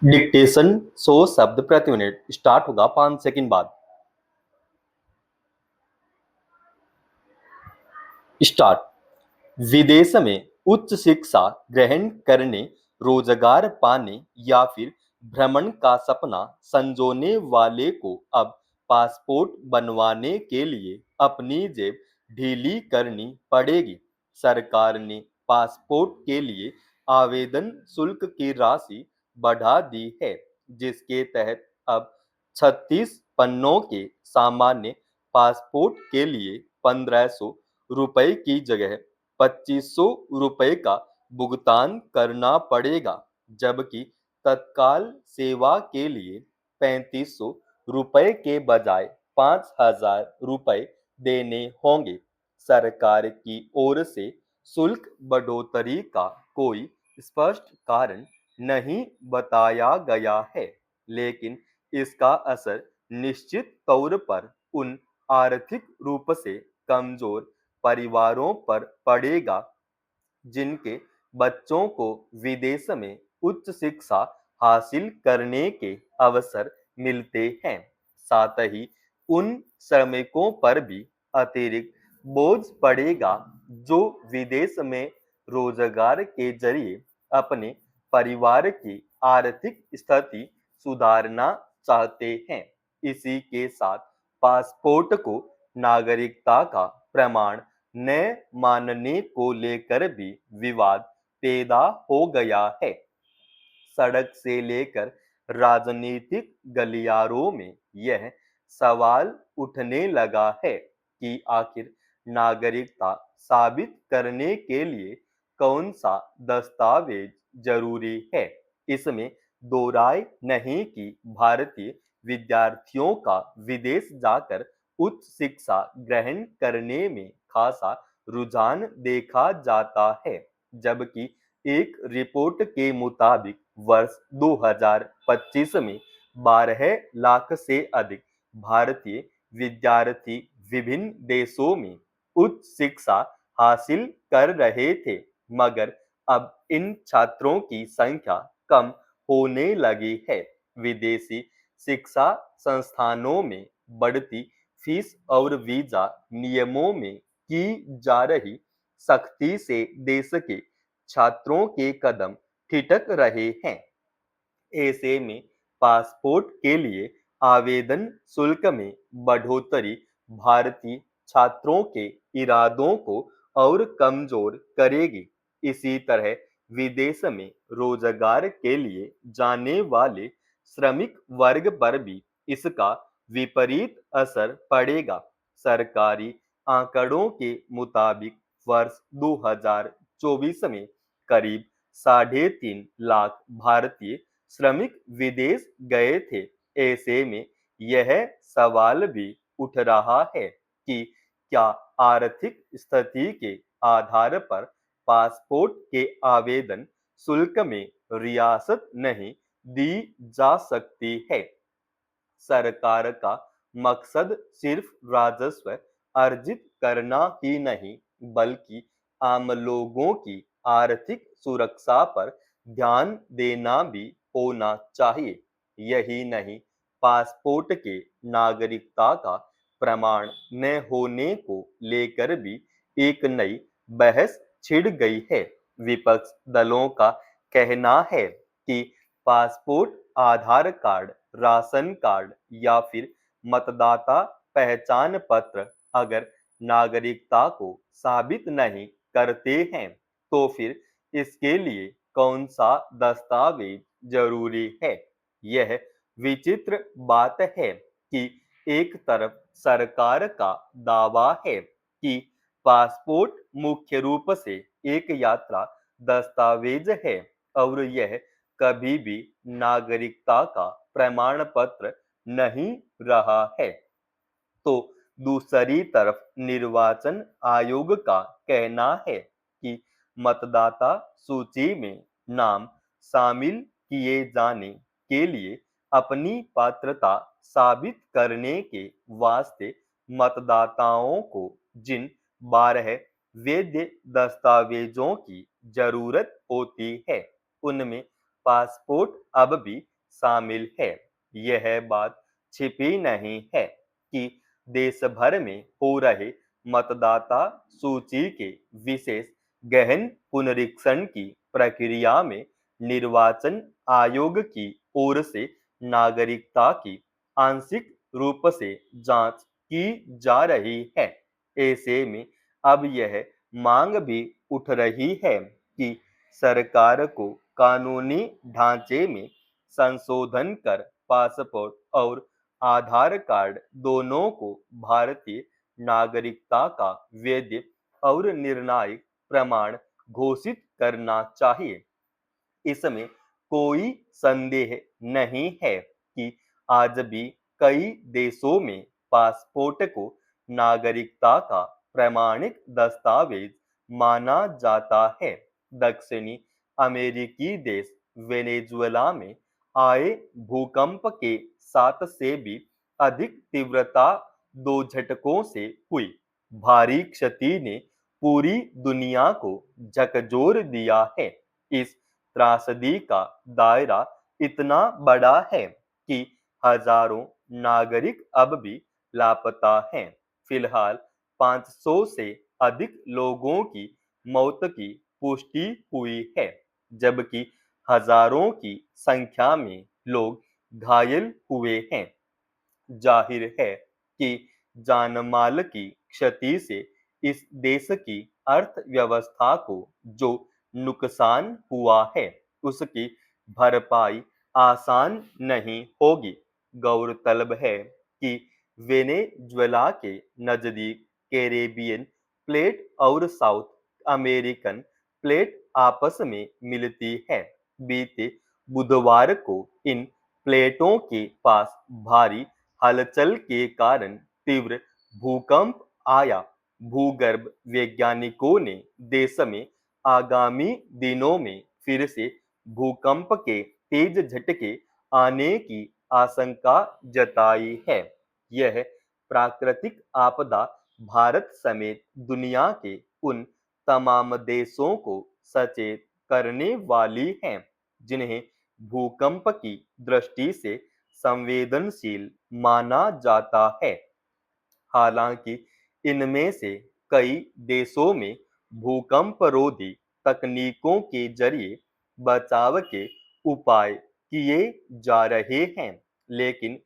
Dictation 100 शब्द प्रति minute start होगा 5 सेकंड बाद। स्टार्ट। विदेश में उच्च शिक्षा ग्रहण करने, रोजगार पाने या फिर भ्रमण का सपना संजोने वाले को अब पासपोर्ट बनवाने के लिए अपनी जेब ढीली करनी पड़ेगी। सरकार ने पासपोर्ट के लिए आवेदन शुल्क की राशि बढ़ा दी है, जिसके तहत अब 36 पन्नों के सामान्य पासपोर्ट के लिए 1500 रुपए की जगह 2500 रुपए का भुगतान करना पड़ेगा, जबकि तत्काल सेवा के लिए 3500 रुपए के बजाय 5000 रुपए देने होंगे। सरकार की ओर से शुल्क बढ़ोतरी का कोई स्पष्ट कारण नहीं बताया गया है, लेकिन इसका असर निश्चित तौर पर उन आर्थिक रूप से कमजोर परिवारों पर पड़ेगा जिनके बच्चों को विदेश में उच्च शिक्षा हासिल करने के अवसर मिलते हैं। साथ ही उन श्रमिकों पर भी अतिरिक्त बोझ पड़ेगा जो विदेश में रोजगार के जरिए अपने परिवार की आर्थिक स्थिति सुधारना चाहते हैं। इसी के साथ पासपोर्ट को नागरिकता का प्रमाण न मानने को लेकर भी विवाद पैदा हो गया है। सड़क से लेकर राजनीतिक गलियारों में यह सवाल उठने लगा है कि आखिर नागरिकता साबित करने के लिए कौन सा दस्तावेज जरूरी है। इसमें दो राय नहीं कि भारतीय विद्यार्थियों का विदेश जाकर उच्च शिक्षा ग्रहण करने में खासा रुझान देखा जाता है, जबकि एक रिपोर्ट के मुताबिक वर्ष 2025 में 12 लाख से अधिक भारतीय विद्यार्थी विभिन्न देशों में उच्च शिक्षा हासिल कर रहे थे, मगर अब इन छात्रों की संख्या कम होने लगी है। विदेशी शिक्षा संस्थानों में बढ़ती फीस और वीजा नियमों में की जा रही सख्ती से देश के छात्रों के कदम ठिठक रहे हैं। ऐसे में पासपोर्ट के लिए आवेदन शुल्क में बढ़ोतरी भारतीय छात्रों के इरादों को और कमजोर करेगी। इसी तरह विदेश में रोजगार के लिए जाने वाले श्रमिक वर्ग पर भी इसका विपरीत असर पड़ेगा। सरकारी आंकड़ों के मुताबिक वर्ष 2024 में करीब 3.5 लाख भारतीय श्रमिक विदेश गए थे। ऐसे में यह सवाल भी उठ रहा है कि क्या आर्थिक स्थिति के आधार पर पासपोर्ट के आवेदन शुल्क में रियासत नहीं दी जा सकती है। सरकार का मकसद सिर्फ राजस्व अर्जित करना ही नहीं, बल्कि आम लोगों की आर्थिक सुरक्षा पर ध्यान देना भी होना चाहिए। यही नहीं, पासपोर्ट के नागरिकता का प्रमाण न होने को लेकर भी एक नई बहस छिड़ गई है। विपक्ष दलों का कहना है कि पासपोर्ट, आधार कार्ड, राशन कार्ड या फिर मतदाता पहचान पत्र अगर नागरिकता को साबित नहीं करते हैं, तो फिर इसके लिए कौन सा दस्तावेज जरूरी है। यह विचित्र बात है कि एक तरफ सरकार का दावा है कि पासपोर्ट मुख्य रूप से एक यात्रा दस्तावेज है और यह कभी भी नागरिकता का प्रमाण पत्र नहीं रहा है, तो दूसरी तरफ निर्वाचन आयोग का कहना है कि मतदाता सूची में नाम शामिल किए जाने के लिए अपनी पात्रता साबित करने के वास्ते मतदाताओं को जिन 12 वैध दस्तावेजों की जरूरत होती है, उनमें पासपोर्ट अब भी शामिल है। यह बात छिपी नहीं है कि देश भर में हो रहे मतदाता सूची के विशेष गहन पुनरीक्षण की प्रक्रिया में निर्वाचन आयोग की ओर से नागरिकता की आंशिक रूप से जांच की जा रही है। ऐसे में अब यह मांग भी उठ रही है कि सरकार को कानूनी ढांचे में संशोधन कर पासपोर्ट और आधार कार्ड दोनों को भारतीय नागरिकता का वैध और निर्णायक प्रमाण घोषित करना चाहिए। इसमें कोई संदेह नहीं है कि आज भी कई देशों में पासपोर्ट को नागरिकता का प्रमाणिक दस्तावेज माना जाता है। दक्षिणी अमेरिकी देश वेनेजुएला में आए भूकंप के 7 से भी अधिक तीव्रता 2 झटकों से हुई भारी क्षति ने पूरी दुनिया को झकझोर दिया है। इस त्रासदी का दायरा इतना बड़ा है कि हजारों नागरिक अब भी लापता हैं। फिलहाल 500 से अधिक लोगों की मौत की पुष्टि हुई है, जबकि हजारों की संख्या में लोग घायल हुए हैं। जाहिर है कि जानमाल की क्षति से इस देश की अर्थव्यवस्था को जो नुकसान हुआ है उसकी भरपाई आसान नहीं होगी। गौरतलब है कि वेनेजुएला के नजदीक कैरेबियन प्लेट और साउथ अमेरिकन प्लेट आपस में मिलती है। बीते बुधवार को इन प्लेटों के पास भारी हलचल के कारण तीव्र भूकंप आया। भूगर्भ वैज्ञानिकों ने देश में आगामी दिनों में फिर से भूकंप के तेज झटके आने की आशंका जताई है। यह प्राकृतिक आपदा भारत समेत दुनिया के उन तमाम देशों को सचेत करने वाली है जिन्हें भूकंप की दृष्टि से संवेदनशील माना जाता है। हालांकि इनमें से कई देशों में भूकंपरोधी तकनीकों के जरिए बचाव के उपाय किए जा रहे हैं, लेकिन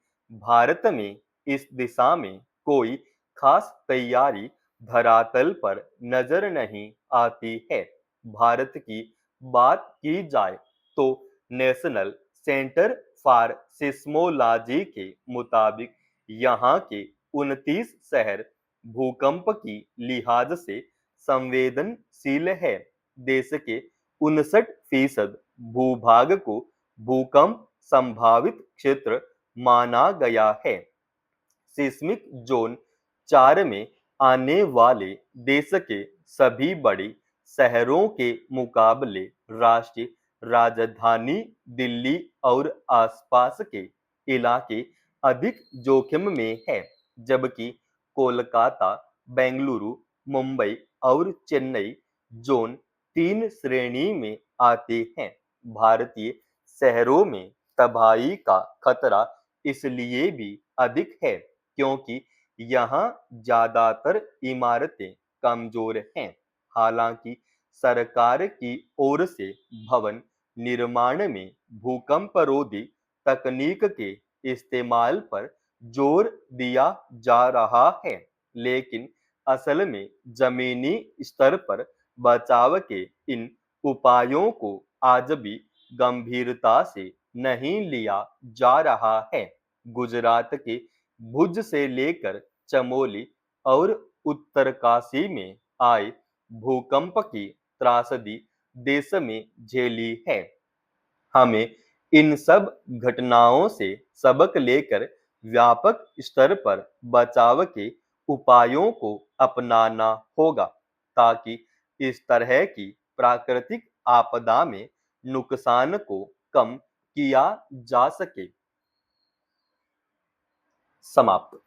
भारत में इस दिशा में कोई खास तैयारी धरातल पर नजर नहीं आती है। भारत की बात की जाए तो नेशनल सेंटर फॉर सिस्मोलॉजी के मुताबिक यहाँ के 29 शहर भूकंप की लिहाज से संवेदनशील है। देश के 59% भूभाग को भूकंप संभावित क्षेत्र माना गया है। सिस्मिक जोन 4 में आने वाले देश के सभी बड़ी शहरों के मुकाबले राष्ट्रीय राजधानी दिल्ली और आसपास के इलाके अधिक जोखिम में है, जबकि कोलकाता, बेंगलुरु, मुंबई और चेन्नई जोन 3 श्रेणी में आते हैं। भारतीय शहरों में तबाही का खतरा इसलिए भी अधिक है क्योंकि यहाँ ज्यादातर इमारतें कमजोर हैं। हालांकि सरकार की ओर से भवन निर्माण में भूकंपरोधी तकनीक के इस्तेमाल पर जोर दिया जा रहा है, लेकिन असल में जमीनी स्तर पर बचाव के इन उपायों को आज भी गंभीरता से नहीं लिया जा रहा है। गुजरात के भुज से लेकर चमोली और उत्तरकाशी में आए भूकंप की त्रासदी देश में झेली है। हमें इन सब घटनाओं से सबक लेकर व्यापक स्तर पर बचाव के उपायों को अपनाना होगा ताकि इस तरह की प्राकृतिक आपदा में नुकसान को कम किया जा सके। समाप्त।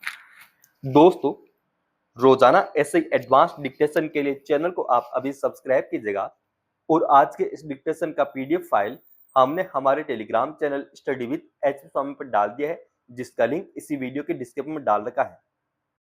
दोस्तों, रोजाना ऐसे एडवांस डिक्टेशन के लिए चैनल को आप अभी सब्सक्राइब कीजिएगा और आज के इस डिक्टेशन का पीडीएफ फाइल हमने हमारे Telegram channel study with H Swami पर डाल दिया है, जिसका लिंक इसी वीडियो के डिस्क्रिप्शन में डाल रखा है।